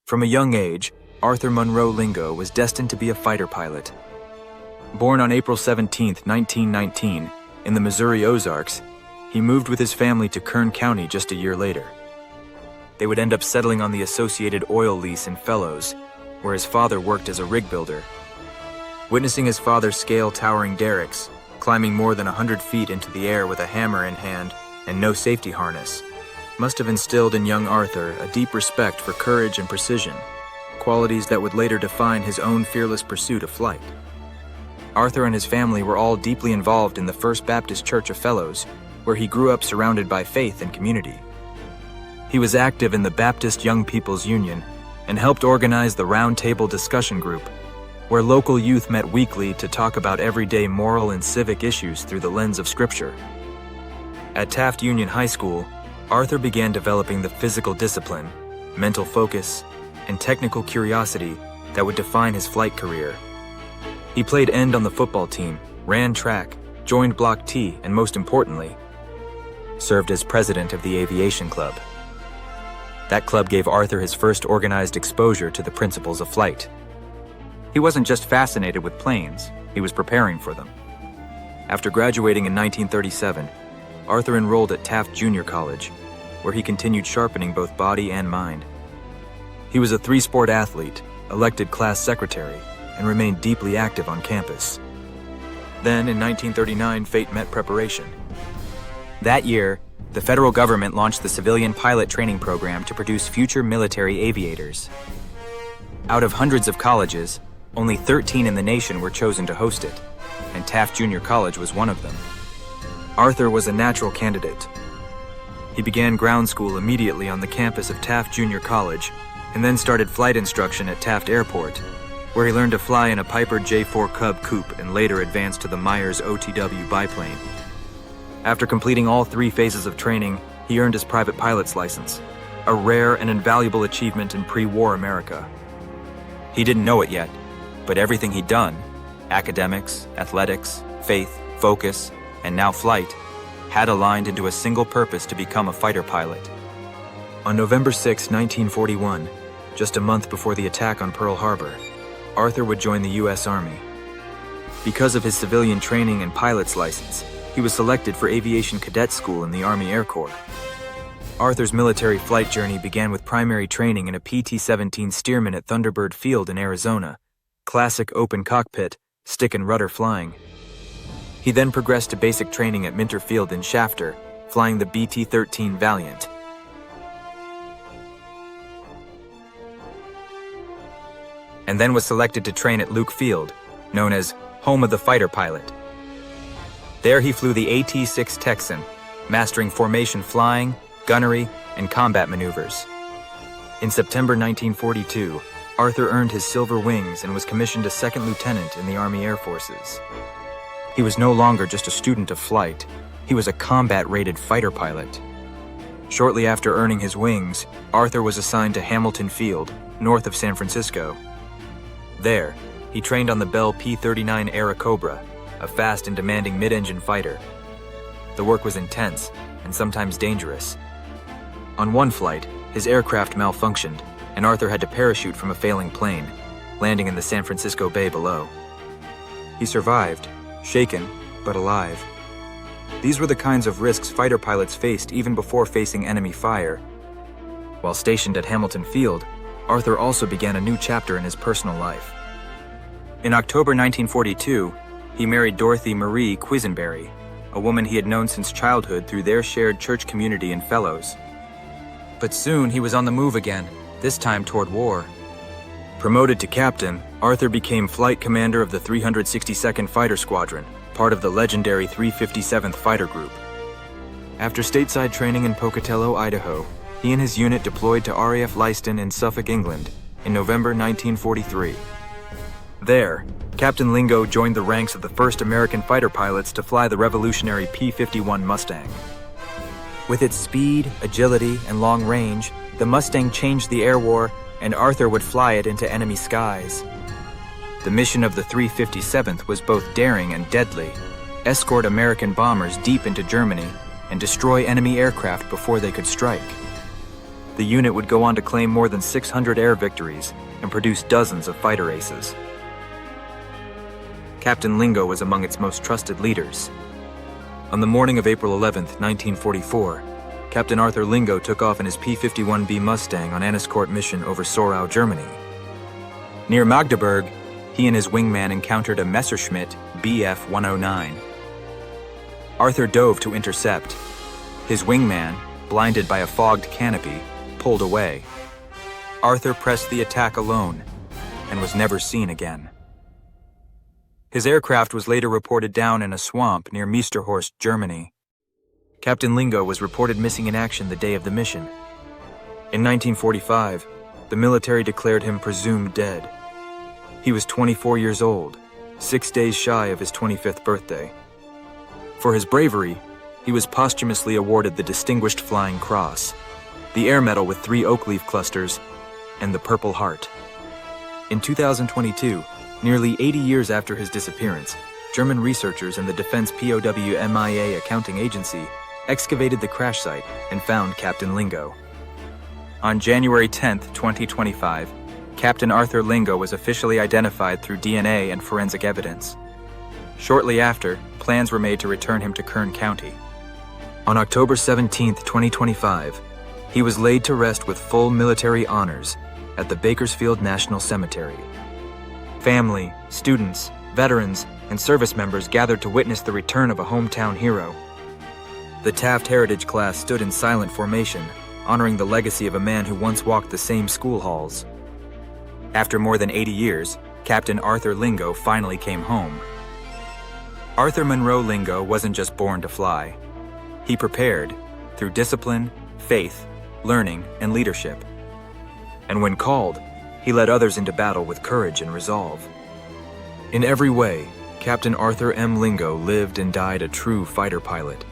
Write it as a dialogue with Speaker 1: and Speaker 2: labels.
Speaker 1: From a young age, Arthur Monroe Lingo was destined to be a fighter pilot. Born on April 17, 1919, in the Missouri Ozarks, he moved with his family to Kern County just a year later. They would end up settling on the Associated Oil lease in Fellows, where his father worked as a rig builder. Witnessing his father scale towering derricks, climbing more than 100 feet into the air with a hammer in hand and no safety harness, must have instilled in young Arthur a deep respect for courage and precision, qualities that would later define his own fearless pursuit of flight. Arthur and his family were all deeply involved in the First Baptist Church of Fellows, where he grew up surrounded by faith and community. He was active in the Baptist Young People's Union and helped organize the Round Table Discussion Group, where local youth met weekly to talk about everyday moral and civic issues through the lens of Scripture. At Taft Union High School, Arthur began developing the physical discipline, mental focus, and technical curiosity that would define his flight career. He played end on the football team, ran track, joined Block T, and most importantly, served as president of the Aviation Club. That club gave Arthur his first organized exposure to the principles of flight. He wasn't just fascinated with planes, he was preparing for them. After graduating in 1937, Arthur enrolled at Taft Junior College, where he continued sharpening both body and mind. He was a three-sport athlete, elected class secretary, and remained deeply active on campus. Then, in 1939, fate met preparation. That year, the federal government launched the Civilian Pilot Training Program to produce future military aviators. Out of hundreds of colleges, only 13 in the nation were chosen to host it, and Taft Junior College was one of them. Arthur was a natural candidate. He began ground school immediately on the campus of Taft Junior College, and then started flight instruction at Taft Airport, where he learned to fly in a Piper J4 Cub coupe and later advanced to the Myers OTW biplane. After completing all three phases of training, he earned his private pilot's license, a rare and invaluable achievement in pre-war America. He didn't know it yet, but everything he'd done, academics, athletics, faith, focus, and now flight, had aligned into a single purpose to become a fighter pilot. On November 6, 1941, just a month before the attack on Pearl Harbor, Arthur would join the U.S. Army. Because of his civilian training and pilot's license, he was selected for aviation cadet school in the Army Air Corps. Arthur's military flight journey began with primary training in a PT-17 Stearman at Thunderbird Field in Arizona, classic open cockpit, stick and rudder flying. He then progressed to basic training at Minter Field in Shafter, flying the BT-13 Valiant. And then was selected to train at Luke Field, known as Home of the Fighter Pilot. There he flew the AT-6 Texan, mastering formation flying, gunnery, and combat maneuvers. In September 1942, Arthur earned his Silver Wings and was commissioned a second lieutenant in the Army Air Forces. He was no longer just a student of flight, he was a combat-rated fighter pilot. Shortly after earning his wings, Arthur was assigned to Hamilton Field, north of San Francisco. There, he trained on the Bell P-39 Airacobra, a fast and demanding mid-engine fighter. The work was intense and sometimes dangerous. On one flight, his aircraft malfunctioned, and Arthur had to parachute from a failing plane, landing in the San Francisco Bay below. He survived, shaken, but alive. These were the kinds of risks fighter pilots faced even before facing enemy fire. While stationed at Hamilton Field, Arthur also began a new chapter in his personal life. In October 1942, he married Dorothy Marie Quisenberry, a woman he had known since childhood through their shared church community in Fellows. But soon he was on the move again, this time toward war. Promoted to captain, Arthur became flight commander of the 362nd Fighter Squadron, part of the legendary 357th Fighter Group. After stateside training in Pocatello, Idaho, he and his unit deployed to RAF Leiston in Suffolk, England, in November 1943. There, Captain Lingo joined the ranks of the first American fighter pilots to fly the revolutionary P-51 Mustang. With its speed, agility, and long range, the Mustang changed the air war, and Arthur would fly it into enemy skies. The mission of the 357th was both daring and deadly: escort American bombers deep into Germany and destroy enemy aircraft before they could strike. The unit would go on to claim more than 600 air victories and produce dozens of fighter aces. Captain Lingo was among its most trusted leaders. On the morning of April 11, 1944, Captain Arthur Lingo took off in his P-51B Mustang on Anniscourt mission over Sorau, Germany. Near Magdeburg, he and his wingman encountered a Messerschmitt Bf-109. Arthur dove to intercept. His wingman, blinded by a fogged canopy, pulled away. Arthur pressed the attack alone and was never seen again. His aircraft was later reported down in a swamp near Meisterhorst, Germany. Captain Lingo was reported missing in action the day of the mission. In 1945, the military declared him presumed dead. He was 24 years old, 6 days shy of his 25th birthday. For his bravery, he was posthumously awarded the Distinguished Flying Cross, the Air Medal with 3 oak leaf clusters, and the Purple Heart. In 2022, nearly 80 years after his disappearance, German researchers and the Defense POW MIA Accounting Agency excavated the crash site and found Captain Lingo. On January 10, 2025, Captain Arthur Lingo was officially identified through DNA and forensic evidence. Shortly after, plans were made to return him to Kern County. On October 17, 2025, he was laid to rest with full military honors at the Bakersfield National Cemetery. Family, students, veterans, and service members gathered to witness the return of a hometown hero. The Taft Heritage class stood in silent formation, honoring the legacy of a man who once walked the same school halls. After more than 80 years, Captain Arthur Lingo finally came home. Arthur Monroe Lingo wasn't just born to fly. He prepared through discipline, faith, learning, and leadership. And when called, he led others into battle with courage and resolve. In every way, Captain Arthur M. Lingo lived and died a true fighter pilot.